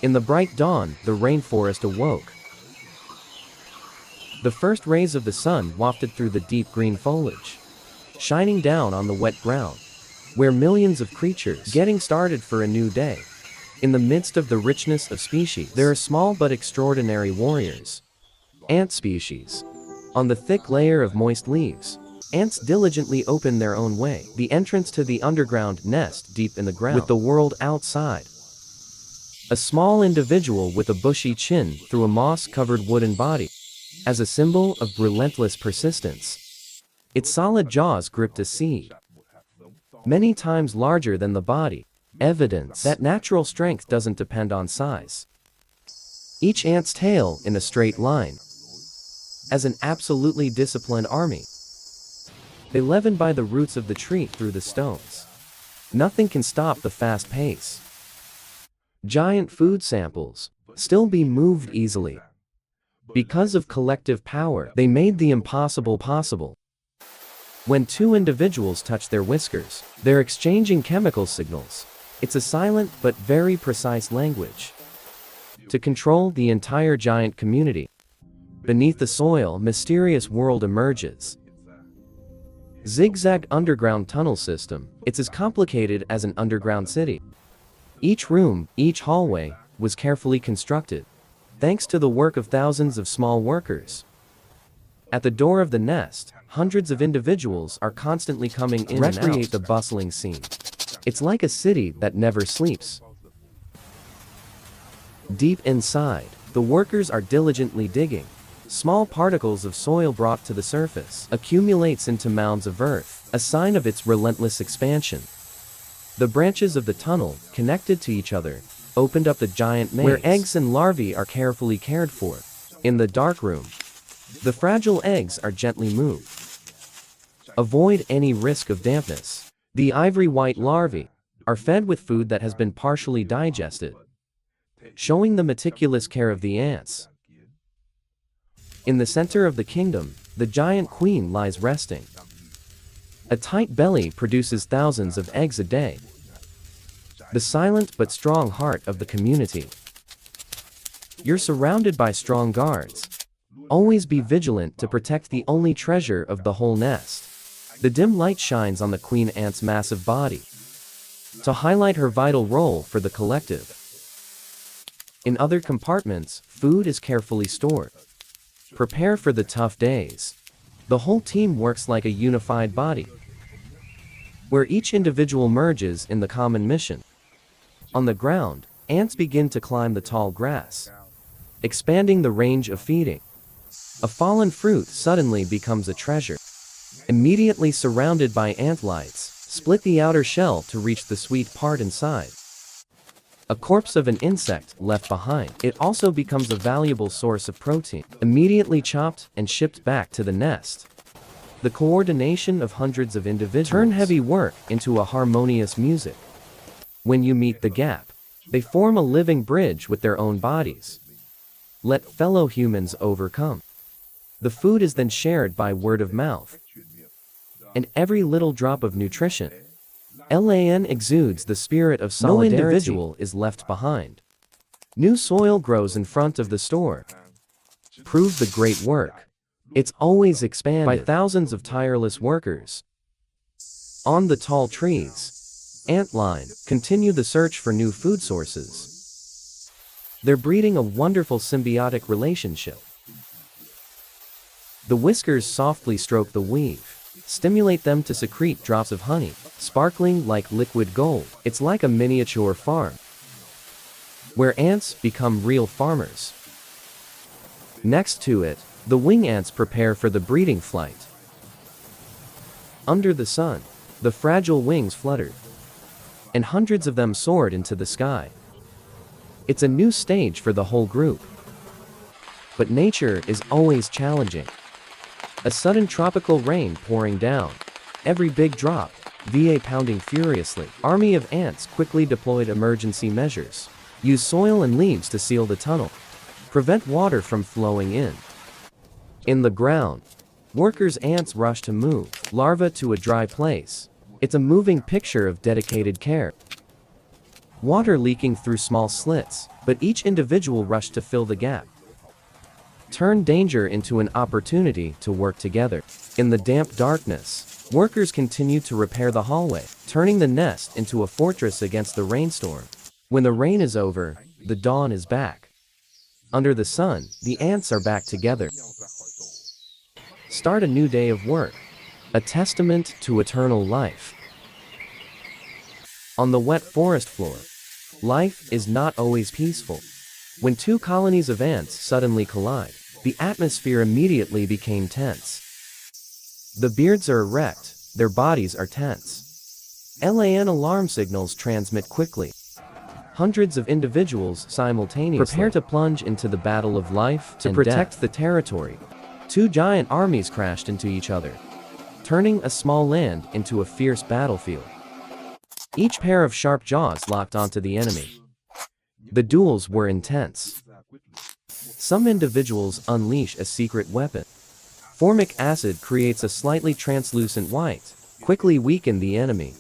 In the bright dawn, the rainforest awoke. The first rays of the sun wafted through the deep green foliage, shining down on the wet ground, where millions of creatures getting started for a new day. In the midst of the richness of species, there are small but extraordinary warriors. Ant species. On the thick layer of moist leaves, ants diligently open their own way, the entrance to the underground nest deep in the ground, with the world outside. A small individual with a bushy chin through a moss-covered wooden body, as a symbol of relentless persistence. Its solid jaws gripped a seed, many times larger than the body, evidence that natural strength doesn't depend on size. Each ant's tail in a straight line, as an absolutely disciplined army. They leaven by the roots of the tree through the stones. Nothing can stop the fast pace. Giant food samples still be moved easily. Because of collective power, they made the impossible possible. When two individuals touch their whiskers, they're exchanging chemical signals. It's a silent but very precise language to control the entire giant community. Beneath the soil, mysterious world emerges. Zigzag underground tunnel system. It's as complicated as an underground city. Each room, each hallway, was carefully constructed, thanks to the work of thousands of small workers. At the door of the nest, hundreds of individuals are constantly coming in and out to recreate the bustling scene. It's like a city that never sleeps. Deep inside, the workers are diligently digging. Small particles of soil brought to the surface accumulates into mounds of earth, a sign of its relentless expansion. The branches of the tunnel, connected to each other, opened up the giant maze, where eggs and larvae are carefully cared for. In the dark room, the fragile eggs are gently moved. Avoid any risk of dampness. The ivory-white larvae are fed with food that has been partially digested, showing the meticulous care of the ants. In the center of the kingdom, the giant queen lies resting. A tight belly produces thousands of eggs a day. The silent but strong heart of the community. You're surrounded by strong guards. Always be vigilant to protect the only treasure of the whole nest. The dim light shines on the queen ant's massive body to highlight her vital role for the collective. In other compartments, food is carefully stored. Prepare for the tough days. The whole team works like a unified body, where each individual merges in the common mission. On the ground, ants begin to climb the tall grass, expanding the range of feeding. A fallen fruit suddenly becomes a treasure. Immediately surrounded by ant lights, split the outer shell to reach the sweet part inside. A corpse of an insect left behind. It also becomes a valuable source of protein, immediately chopped and shipped back to the nest. The coordination of hundreds of individuals turn heavy work into a harmonious music. When you meet the gap, they form a living bridge with their own bodies. Let fellow humans overcome. The food is then shared by word of mouth. And every little drop of nutrition LAN exudes the spirit of solidarity. No individual is left behind. New soil grows in front of the store. Prove the great work. It's always expanded by thousands of tireless workers. On the tall trees, antline continue the search for new food sources. They're breeding a wonderful symbiotic relationship. The whiskers softly stroke the weave, stimulate them to secrete drops of honey, sparkling like liquid gold. It's like a miniature farm, where ants become real farmers. Next to it, the wing ants prepare for the breeding flight. Under the sun, the fragile wings fluttered, and hundreds of them soared into the sky. It's a new stage for the whole group. But nature is always challenging. A sudden tropical rain pouring down. Every big drop, VA pounding furiously. Army of ants quickly deployed emergency measures. Use soil and leaves to seal the tunnel. Prevent water from flowing in. In the ground, workers' ants rush to move larvae to a dry place. It's a moving picture of dedicated care. water leaking through small slits, but each individual rushed to fill the gap. Turn danger into an opportunity to work together. In the damp darkness, workers continue to repair the hallway, turning the nest into a fortress against the rainstorm. When the rain is over, the dawn is back. Under the sun, the ants are back together. Start a new day of work, a testament to eternal life. On the wet forest floor, life is not always peaceful. When two colonies of ants suddenly collide, the atmosphere immediately became tense. The beards are erect, their bodies are tense. LAN alarm signals transmit quickly. Hundreds of individuals simultaneously prepare to plunge into the battle of life to protect the territory. Two giant armies crashed into each other, turning a small land into a fierce battlefield. Each pair of sharp jaws locked onto the enemy. The duels were intense. Some individuals unleash a secret weapon. Formic acid creates a slightly translucent white, quickly weaken the enemy.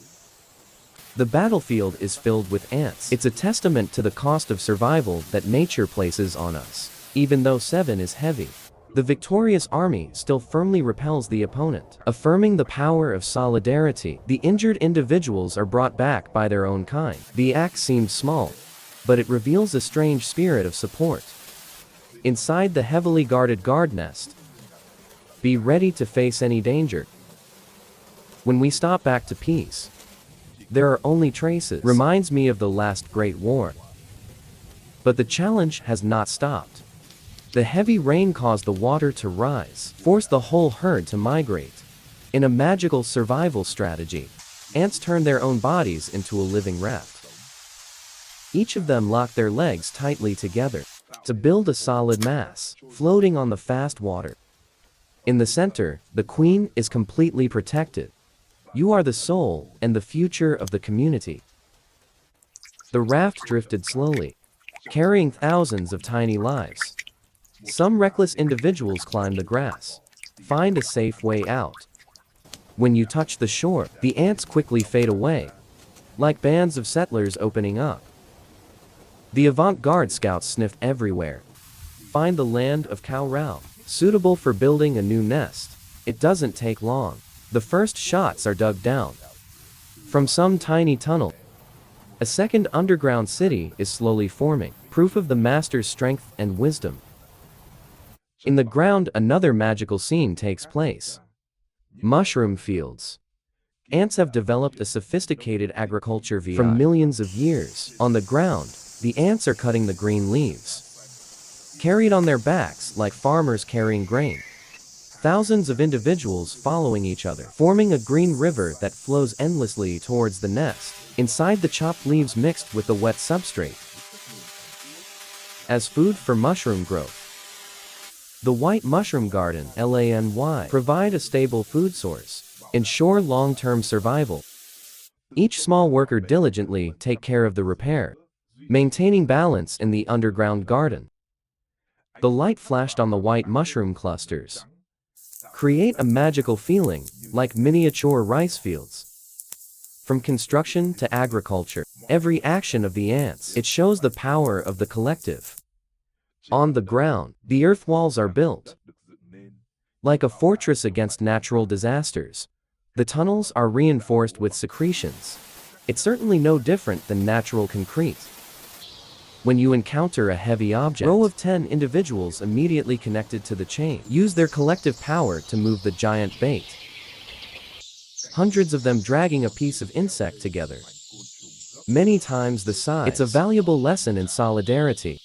The battlefield is filled with ants. It's a testament to the cost of survival that nature places on us. Even though 7 is heavy, the victorious army still firmly repels the opponent, affirming the power of solidarity. The injured individuals are brought back by their own kind. The act seems small, but it reveals a strange spirit of support. Inside the heavily guarded guard nest, be ready to face any danger. When we stop back to peace, there are only traces. Reminds me of the last Great War. But the challenge has not stopped. The heavy rain caused the water to rise, forced the whole herd to migrate. In a magical survival strategy, ants turn their own bodies into a living raft. Each of them lock their legs tightly together to build a solid mass, floating on the fast water. In the center, the queen is completely protected. You are the soul and the future of the community. The raft drifted slowly, carrying thousands of tiny lives. Some reckless individuals climb the grass, find a safe way out. When you touch the shore, the ants quickly fade away, like bands of settlers opening up. The avant-garde scouts sniffed everywhere. Find the land of Corral, suitable for building a new nest. It doesn't take long. The first shots are dug down. From some tiny tunnel, a second underground city is slowly forming, proof of the master's strength and wisdom. In the ground, another magical scene takes place. Mushroom fields. Ants have developed a sophisticated agriculture from millions of years. On the ground, the ants are cutting the green leaves, carried on their backs like farmers carrying grain. Thousands of individuals following each other, forming a green river that flows endlessly towards the nest. Inside, the chopped leaves mixed with the wet substrate as food for mushroom growth. The white mushroom garden (LANY) provide a stable food source, ensure long-term survival. Each small worker diligently take care of the repair, maintaining balance in the underground garden. The light flashed on the white mushroom clusters, create a magical feeling, like miniature rice fields. From construction to agriculture, every action of the ants, it shows the power of the collective. On the ground, the earth walls are built, like a fortress against natural disasters. The tunnels are reinforced with secretions. It's certainly no different than natural concrete. When you encounter a heavy object, a row of 10 individuals immediately connected to the chain use their collective power to move the giant bait. Hundreds of them dragging a piece of insect together, many times the size. It's a valuable lesson in solidarity.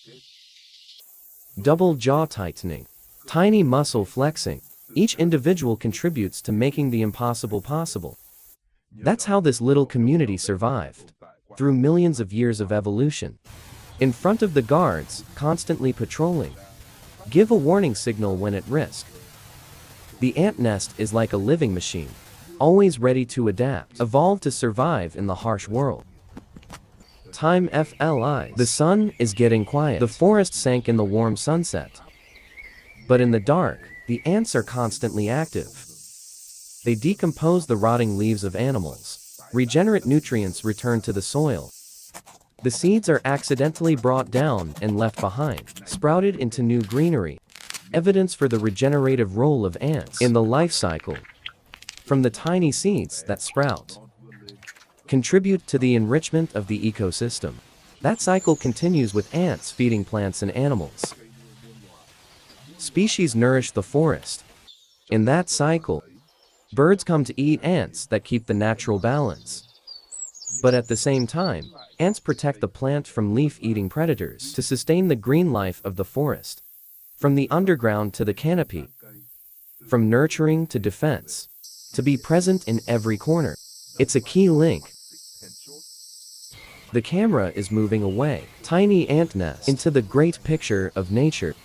Double jaw tightening, tiny muscle flexing. Each individual contributes to making the impossible possible. That's how this little community survived, through millions of years of evolution. In front of the guards, constantly patrolling. Give a warning signal when at risk. The ant nest is like a living machine, always ready to adapt, evolved to survive in the harsh world. Time flies. The sun is getting quiet. The forest sank in the warm sunset. But in the dark, the ants are constantly active. They decompose the rotting leaves of animals. Regenerate nutrients return to the soil. The seeds are accidentally brought down and left behind, sprouted into new greenery. Evidence for the regenerative role of ants in the life cycle. From the tiny seeds that sprout, contribute to the enrichment of the ecosystem. That cycle continues with ants feeding plants and animals. Species nourish the forest. In that cycle, birds come to eat ants that keep the natural balance. But at the same time, ants protect the plant from leaf-eating predators to sustain the green life of the forest. From the underground to the canopy, from nurturing to defense, to be present in every corner. It's a key link. The camera is moving away, tiny ant nests, into the great picture of nature.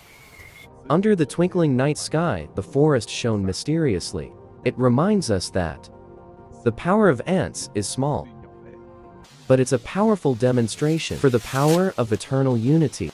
Under the twinkling night sky, the forest shone mysteriously. It reminds us that the power of ants is small, but it's a powerful demonstration for the power of eternal unity.